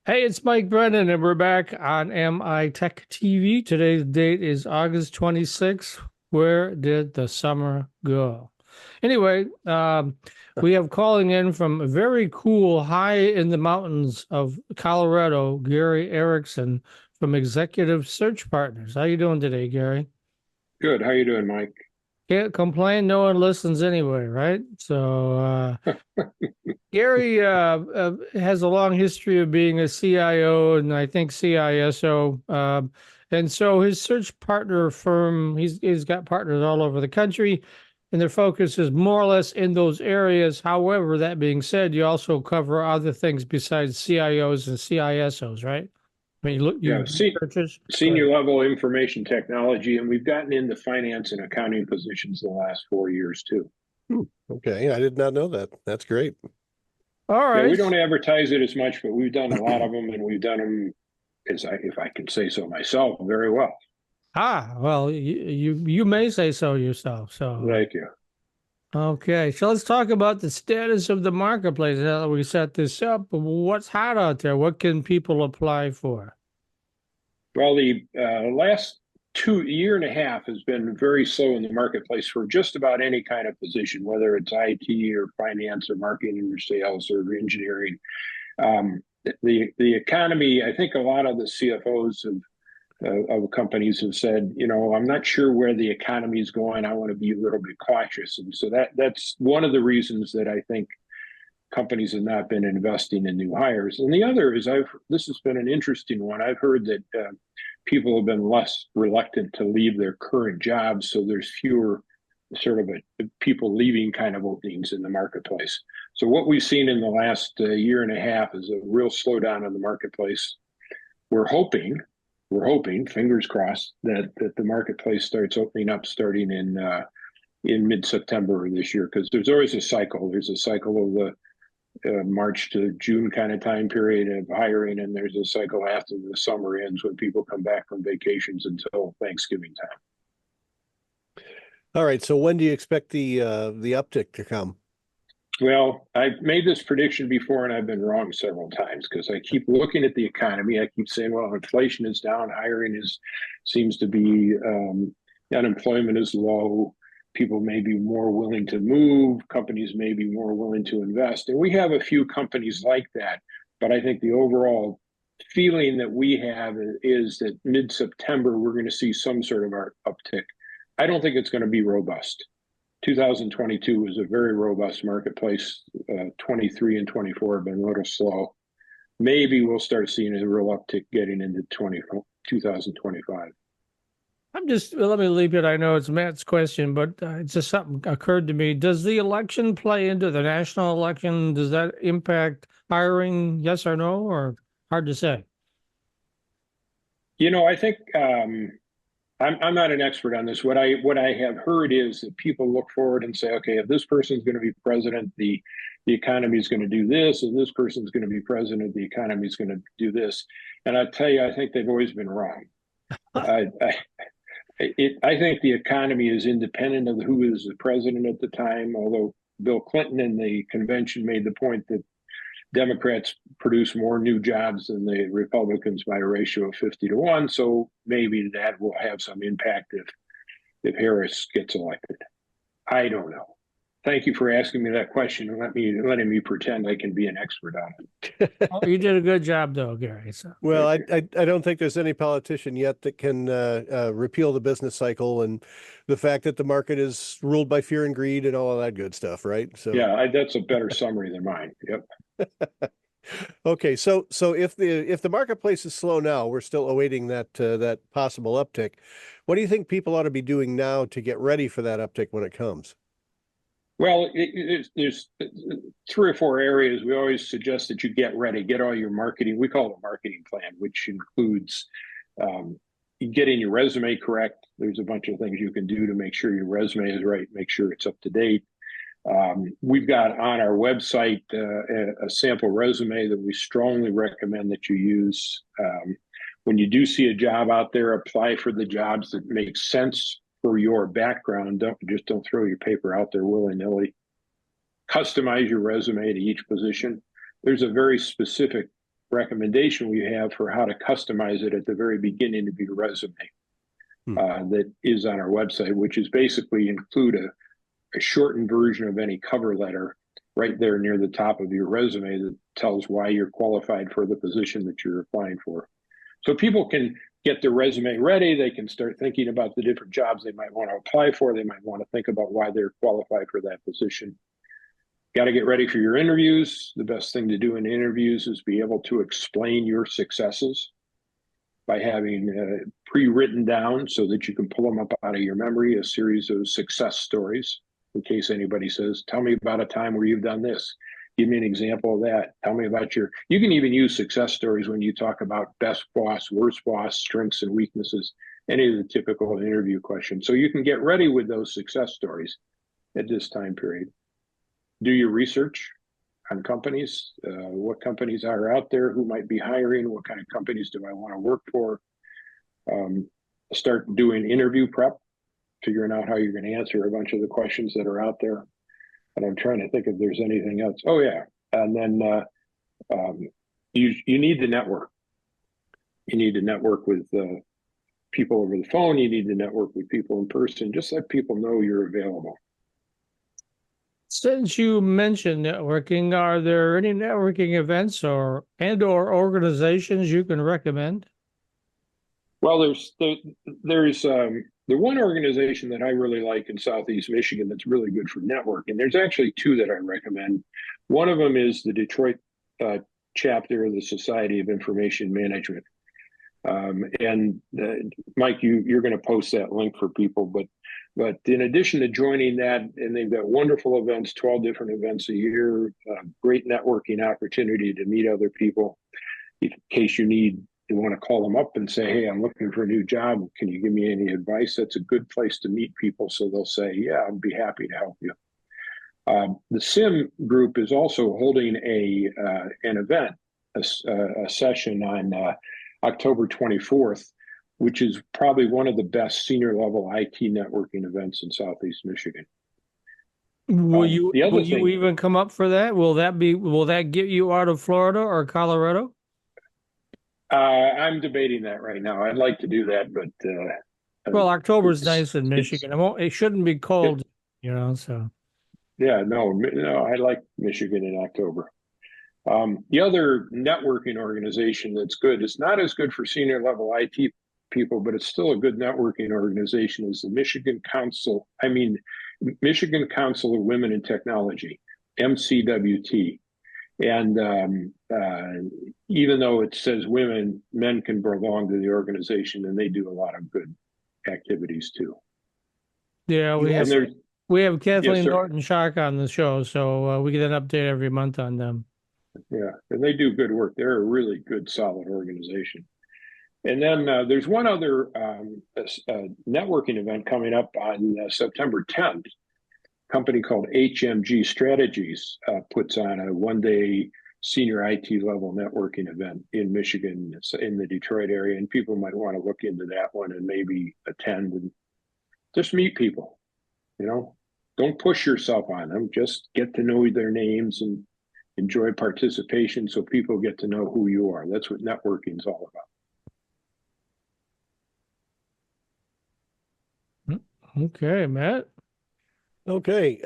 Hey, it's Mike Brennan, and we're back on MITech TV. Today's date is August 26th. Where did the summer go? Anyway, we have calling in from a very cool high in the mountains of Colorado, Gary Erickson from Executive Search Partners. How you doing today, Gary? Good. How you doing, Mike? Can't complain. No one listens anyway, right? So, Gary has a long history of being a CIO and I think CISO. And so his search partner firm, he's got partners all over the country, and their focus is more or less in those areas. However, that being said, you also cover other things besides CIOs and CISOs, right? I mean, you Yeah, do searches. Go senior ahead. level information technology, and we've gotten into finance and accounting positions the last 4 years too. Hmm. Okay, I did not know that. That's great. All Yeah, we right. don't advertise it as much, but we've done a lot of them, and we've done them, if I can say so myself, very well. Well, you may say so yourself. So. Thank you. Okay, so let's talk about the status of the marketplace. Now that we set this up, what's hot out there? What can people apply for? Well, the last year and a half has been very slow in the marketplace for just about any kind of position, whether it's IT or finance or marketing or sales or engineering. The economy, I think a lot of the CFOs of companies have said, I'm not sure where the economy is going. I want to be a little bit cautious, and so that's one of the reasons that I think companies have not been investing in new hires. And the other is this has been an interesting one. I've heard that people have been less reluctant to leave their current jobs, so there's fewer sort of people leaving kind of openings in the marketplace. So what we've seen in the last year and a half is a real slowdown in the marketplace. We're hoping, fingers crossed, that the marketplace starts opening up starting in mid-September this year, because there's always a cycle. There's a cycle of the March to June kind of time period of hiring, and there's a cycle after the summer ends when people come back from vacations until Thanksgiving time. All right, so when do you expect the uptick to come? Well, I've made this prediction before, and I've been wrong several times because I keep looking at the economy. I keep saying, well, inflation is down, hiring seems to be, unemployment is low. People may be more willing to move. Companies may be more willing to invest, and we have a few companies like that. But I think the overall feeling that we have is that mid-September we're going to see some sort of uptick. I don't think it's going to be robust. 2022 was a very robust marketplace. 23 and 24 have been a little slow. Maybe we'll start seeing a real uptick getting into 2025. Let me leave it. I know it's Matt's question, but it's just something occurred to me. Does the election play into the national election? Does that impact hiring? Yes or no, or hard to say? I think I'm not an expert on this. What I have heard is that people look forward and say, okay, if this person's going to be president, the economy is going to do this. If this person's going to be president, the economy is going to do this. And I tell you, I think they've always been wrong. I, I think the economy is independent of who is the president at the time. Although Bill Clinton in the convention made the point that Democrats produce more new jobs than the Republicans by a ratio of 50-1. So maybe that will have some impact if Harris gets elected. I don't know. Thank you for asking me that question and letting me pretend I can be an expert on it. Oh, you did a good job, though, Gary. So. Well, I don't think there's any politician yet that can repeal the business cycle and the fact that the market is ruled by fear and greed and all of that good stuff, right? So yeah, that's a better summary than mine. Yep. okay, so if the marketplace is slow now, we're still awaiting that possible uptick. What do you think people ought to be doing now to get ready for that uptick when it comes? Well, there's 3 or 4 areas we always suggest that you get ready, get all your marketing. We call it a marketing plan, which includes getting your resume correct. There's a bunch of things you can do to make sure your resume is right, make sure it's up to date. We've got on our website a sample resume that we strongly recommend that you use. When you do see a job out there, apply for the jobs that make sense for your background. Don't throw your paper out there willy-nilly. Customize your resume to each position. There's a very specific recommendation we have for how to customize it at the very beginning of your resume that is on our website, which is basically include a shortened version of any cover letter right there near the top of your resume that tells why you're qualified for the position that you're applying for. So people can get their resume ready. They can start thinking about the different jobs they might want to apply for. They might want to think about why they're qualified for that position. Got to get ready for your interviews. The best thing to do in interviews is be able to explain your successes by having pre-written down so that you can pull them up out of your memory, a series of success stories in case anybody says, tell me about a time where you've done this. Give me an example of that. Tell me about you can even use success stories when you talk about best boss, worst boss, strengths and weaknesses, any of the typical interview questions. So you can get ready with those success stories at this time period. Do your research on companies, what companies are out there, who might be hiring, what kind of companies do I want to work for. Start doing interview prep, figuring out how you're going to answer a bunch of the questions that are out there. And I'm trying to think if there's anything else. Oh yeah, and then you need to network. You need to network with people over the phone. You need to network with people in person. Just let people know you're available. Since you mentioned networking, are there any networking events or organizations you can recommend? Well, there's the one organization that I really like in Southeast Michigan that's really good for networking. There's actually two that I recommend. One of them is the Detroit chapter of the Society of Information Management. Mike, you're going to post that link for people, but in addition to joining that, and they've got wonderful events, 12 different events a year, great networking opportunity to meet other people. In case you want to call them up and say, hey, I'm looking for a new job. Can you give me any advice? That's a good place to meet people. So they'll say, yeah, I'd be happy to help you. The SIM group is also holding an event, a session on October 24th, which is probably one of the best senior level IT networking events in Southeast Michigan. Will you even come up for that? Will that get you out of Florida or Colorado? I'm debating that right now. I'd like to do that, but well, October's nice in Michigan. It shouldn't be cold, so. Yeah, no, I like Michigan in October. The other networking organization that's good, it's not as good for senior level IT people, but it's still a good networking organization, is the Michigan Council of Women in Technology, MCWT. And even though it says women, men can belong to the organization, and they do a lot of good activities too. Yeah, we have Kathleen Norton-Shark on the show, so we get an update every month on them. Yeah, and they do good work. They're a really good, solid organization. And then there's one other networking event coming up on September 10th. A company called HMG Strategies puts on a one-day senior IT level networking event in Michigan, in the Detroit area, and people might want to look into that one and maybe attend and just meet people. Don't push yourself on them. Just get to know their names and enjoy participation so people get to know who you are. That's what networking is all about. Okay, Matt. Okay.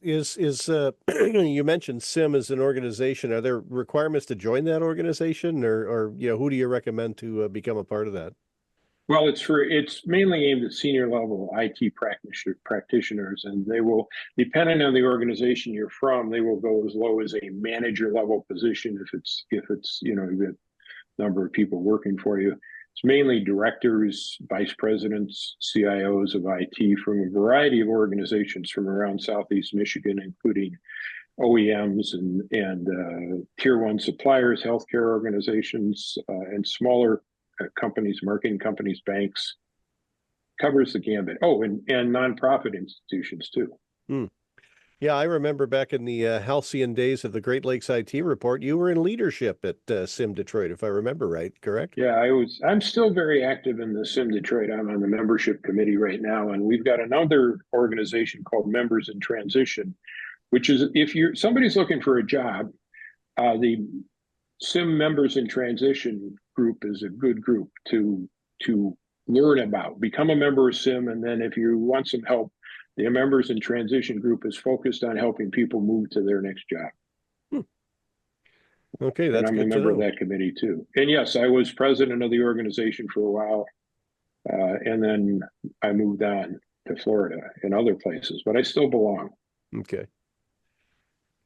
You mentioned SIM as an organization. Are there requirements to join that organization, or who do you recommend to become a part of that? Well, it's mainly aimed at senior level IT practitioners, and they will, depending on the organization you're from, they will go as low as a manager level position if it's you've got a number of people working for you. It's mainly directors, vice presidents, CIOs of IT from a variety of organizations from around Southeast Michigan, including OEMs and tier one suppliers, healthcare organizations, and smaller companies, marketing companies, banks. Covers the gambit. Oh, and nonprofit institutions too. Yeah, I remember back in the halcyon days of the Great Lakes IT Report, you were in leadership at SIM Detroit, if I remember right, correct? Yeah, I'm still very active in the SIM Detroit. I'm on the membership committee right now, and we've got another organization called Members in Transition, which is if somebody's looking for a job, the SIM members in transition group is a good group to learn about. Become a member of SIM, and then if you want some help, the members in transition group is focused on helping people move to their next job. Okay, And that's I'm a good to member of know. that committee too. And yes, I was president of the organization for a while, and then I moved on to Florida and other places, but I still belong. Okay.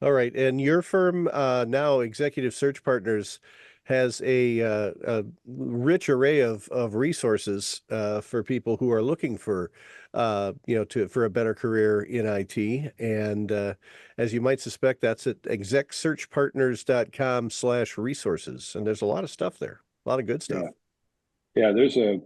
All right. And your firm, now Executive Search Partners, has a rich array of resources for people who are looking for, for a better career in IT. And as you might suspect, that's at execsearchpartners.com/resources. And there's a lot of stuff there, a lot of good stuff. Yeah, there's a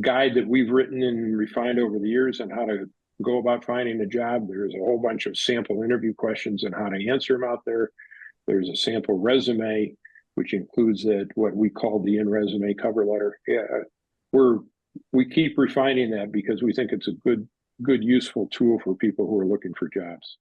guide that we've written and refined over the years on how to go about finding a job. There's a whole bunch of sample interview questions and how to answer them out there. There's a sample resume, which includes what we call the in-resume cover letter. Yeah, we keep refining that because we think it's a good, useful tool for people who are looking for jobs.